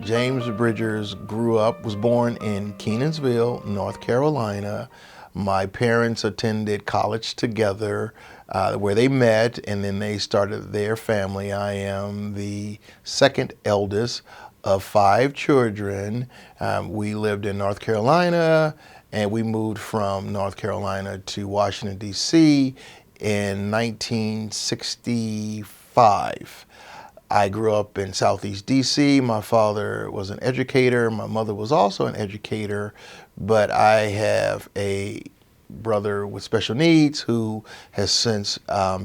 James Bridgers was born in Kenansville, North Carolina. My parents attended college together where they met, and then they started their family. I am the second eldest of five children. We lived in North Carolina, and we moved from North Carolina to Washington, D.C. in 1965. I grew up in Southeast DC. My father was an educator. My mother was also an educator, but I have a brother with special needs who has since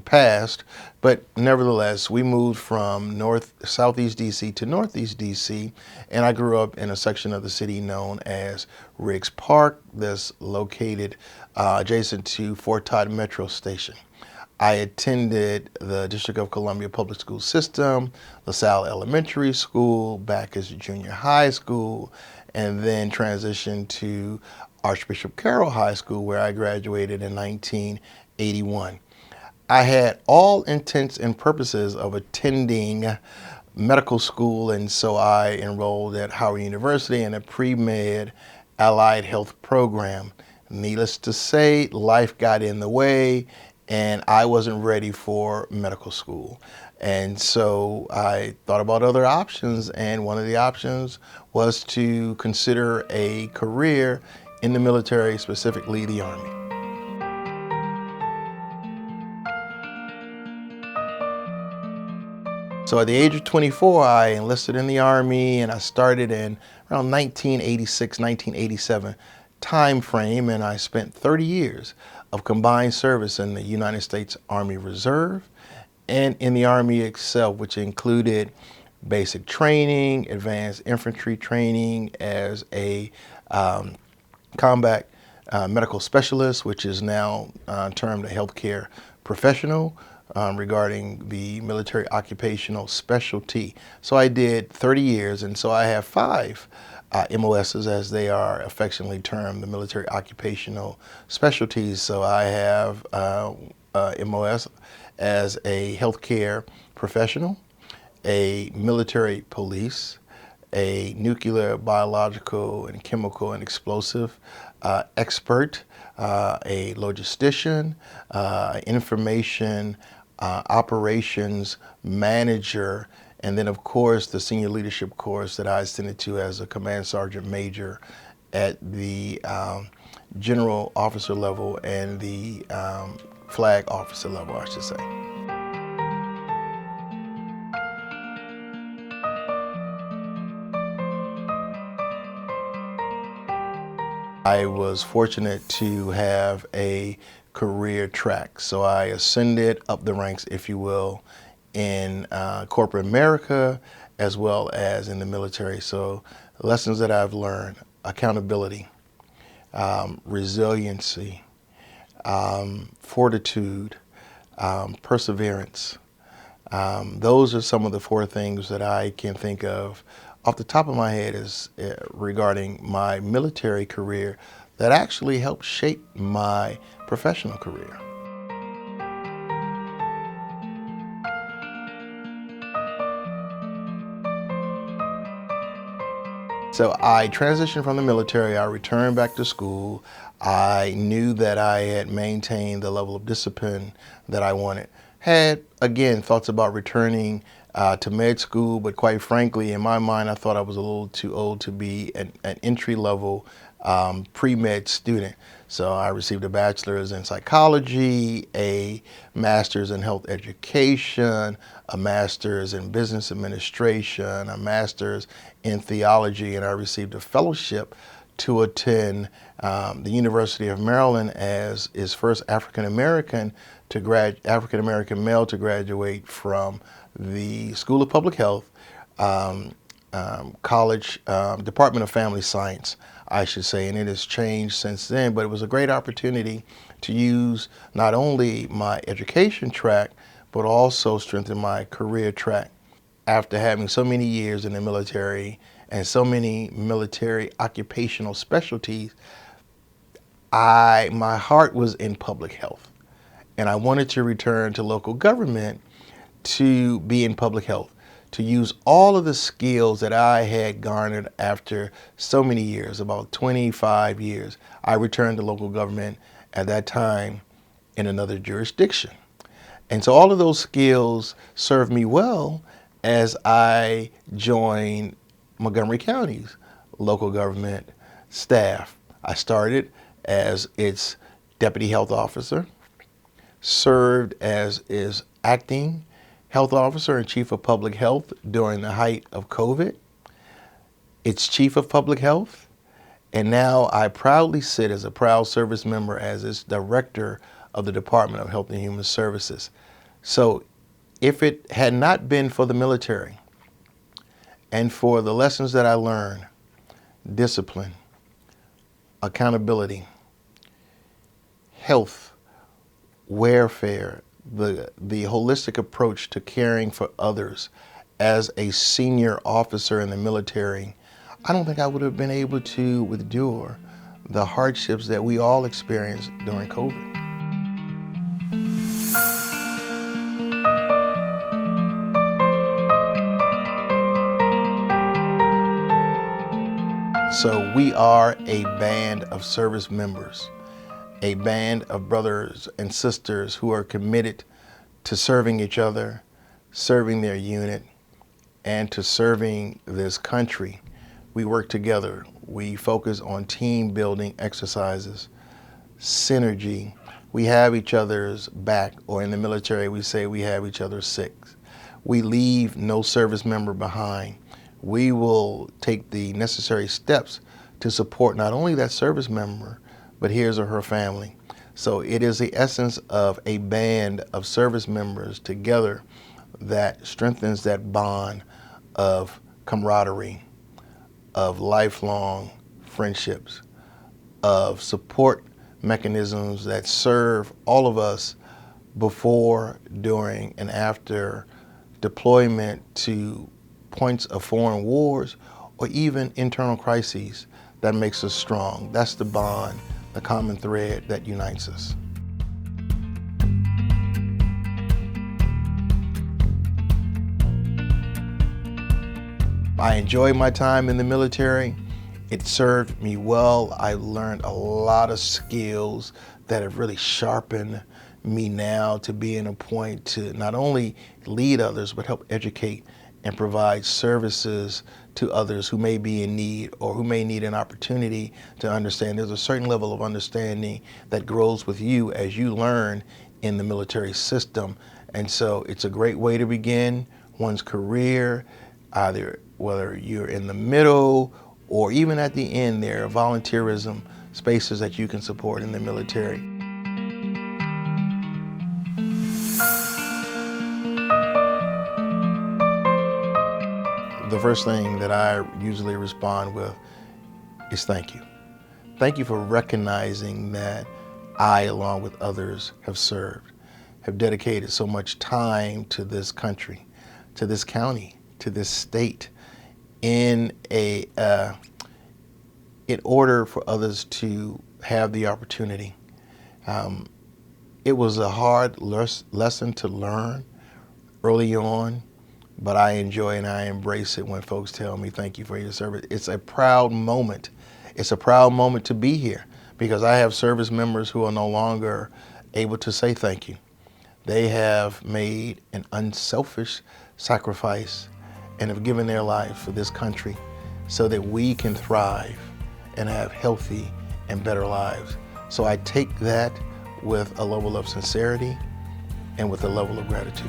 passed. But nevertheless, we moved from Southeast DC to Northeast DC, and I grew up in a section of the city known as Riggs Park that's located adjacent to Fort Todd Metro Station. I attended the District of Columbia Public School System, LaSalle Elementary School, Backus Junior High School, and then transitioned to Archbishop Carroll High School, where I graduated in 1981. I had all intents and purposes of attending medical school, and so I enrolled at Howard University in a pre-med allied health program. Needless to say, life got in the way, and I wasn't ready for medical school. And so I thought about other options, and one of the options was to consider a career in the military, specifically the Army. So at the age of 24, I enlisted in the Army, and I started in around 1986, 1987 time frame, and I spent 30 years of combined service in the United States Army Reserve and in the Army itself, which included basic training, advanced infantry training as a combat medical specialist, which is now termed a healthcare professional, regarding the military occupational specialty. So I did 30 years, and so I have five MOSs, as they are affectionately termed, the military occupational specialties. So I have MOS as a healthcare professional, a military police, a nuclear, biological, and chemical and explosive expert, a logistician, information operations manager, and then of course the senior leadership course that I ascended to as a command sergeant major at the general officer level and the flag officer level, I should say. I was fortunate to have a career track. So I ascended up the ranks, if you will, in corporate America as well as in the military. So lessons that I've learned: accountability, resiliency, fortitude, perseverance. Those are some of the four things that I can think of off the top of my head is regarding my military career that actually helped shape my professional career. So I transitioned from the military, I returned back to school. I knew that I had maintained the level of discipline that I wanted. Had, again, thoughts about returning to med school, but quite frankly, in my mind, I thought I was a little too old to be an entry-level pre-med student. So I received a bachelor's in psychology, a master's in health education, a master's in business administration, a master's in theology, and I received a fellowship to attend the University of Maryland as his first African-American male to graduate from the School of Public Health, college, Department of Family Science, I should say, and it has changed since then, but it was a great opportunity to use not only my education track, but also strengthen my career track. After having so many years in the military and so many military occupational specialties, my heart was in public health, and I wanted to return to local government to be in public health, to use all of the skills that I had garnered after so many years, about 25 years. I returned to local government at that time in another jurisdiction. And so all of those skills served me well as I joined Montgomery County's local government staff. I started as its deputy health officer, served as its acting health officer and chief of public health during the height of COVID, its chief of public health, and now I proudly sit as a proud service member as its director of the Department of Health and Human Services. So if it had not been for the military and for the lessons that I learned, discipline, accountability, health, welfare, the holistic approach to caring for others as a senior officer in the military, I don't think I would have been able to endure the hardships that we all experienced during COVID. So we are a band of service members, a band of brothers and sisters who are committed to serving each other, serving their unit, and to serving this country. We work together. We focus on team building exercises, synergy. We have each other's back, or in the military we say we have each other's six. We leave no service member behind. We will take the necessary steps to support not only that service member, but his or her family. So it is the essence of a band of service members together that strengthens that bond of camaraderie, of lifelong friendships, of support mechanisms that serve all of us before, during, and after deployment to points of foreign wars or even internal crises that makes us strong. That's the bond, the common thread that unites us. I enjoyed my time in the military. It served me well. I learned a lot of skills that have really sharpened me now to be in a point to not only lead others, but help educate and provide services to others who may be in need or who may need an opportunity to understand. There's a certain level of understanding that grows with you as you learn in the military system. And so it's a great way to begin one's career, either whether you're in the middle or even at the end. There are volunteerism spaces that you can support in the military. The first thing that I usually respond with is thank you. Thank you for recognizing that I, along with others, have served, have dedicated so much time to this country, to this county, to this state, in order for others to have the opportunity. It was a hard lesson to learn early on, but I enjoy and I embrace it when folks tell me thank you for your service. It's a proud moment. It's a proud moment to be here because I have service members who are no longer able to say thank you. They have made an unselfish sacrifice and have given their life for this country so that we can thrive and have healthy and better lives. So I take that with a level of sincerity and with a level of gratitude.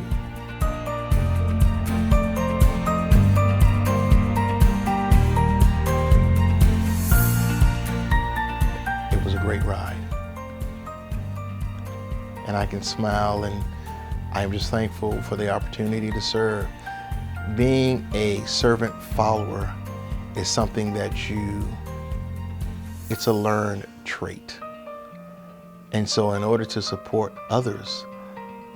It was a great ride. And I can smile, and I'm just thankful for the opportunity to serve. Being a servant follower is something that it's a learned trait. And so in order to support others,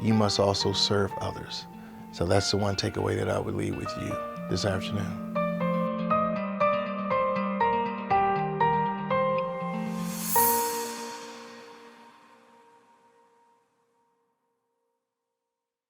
you must also serve others. So that's the one takeaway that I would leave with you this afternoon.